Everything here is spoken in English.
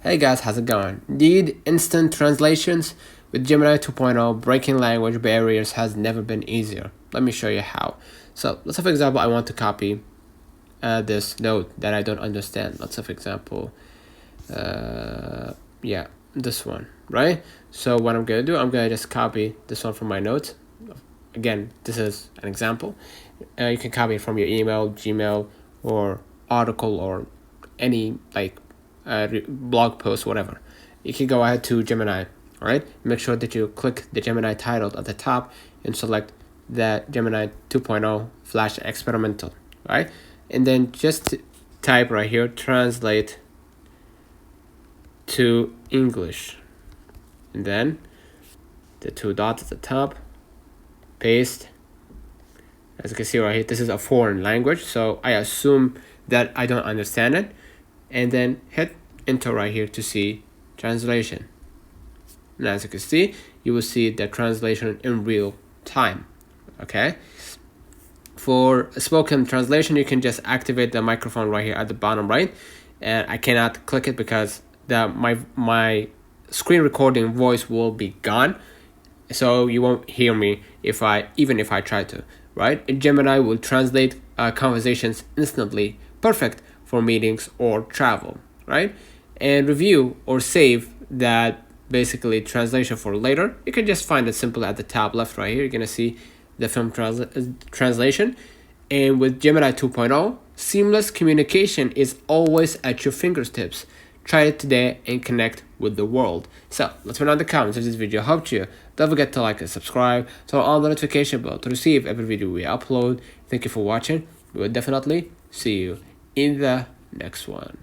Hey guys, how's it going? Need instant translations? With Gemini 2.0, breaking language barriers has never been easier. Let me show you how. So let's say for example, I want to copy this note that I don't understand. Let's say for example, yeah, this one, right? So what I'm gonna do, I'm gonna just copy this one from my notes. Again, this is an example. You can copy it from your email, Gmail, or article, or any blog post, whatever. You can go ahead to Gemini, all right? Make sure that you click the Gemini title at the top and select that Gemini 2.0 Flash Experimental, right? And then just type right here, translate to English. And then the two dots at the top, paste. As you can see right here, this is a foreign language, so I assume that I don't understand it. And then hit enter right here to see translation. And as you can see, you will see the translation in real time. Okay. For spoken translation, you can just activate the microphone right here at the bottom right. And I cannot click it because my screen recording voice will be gone. So you won't hear me even if I try to, right? Gemini will translate conversations instantly, perfect for meetings or travel, right? And review or save that basically translation for later. You can just find it simple at the top left right here. You're gonna see the film translation. And with Gemini 2.0, seamless communication is always at your fingertips. Try it today and connect with the world. So let's know in the comments if this video helped you. Don't forget to like and subscribe, turn on the notification bell to receive every video we upload. Thank you for watching. We will definitely see you in the next one.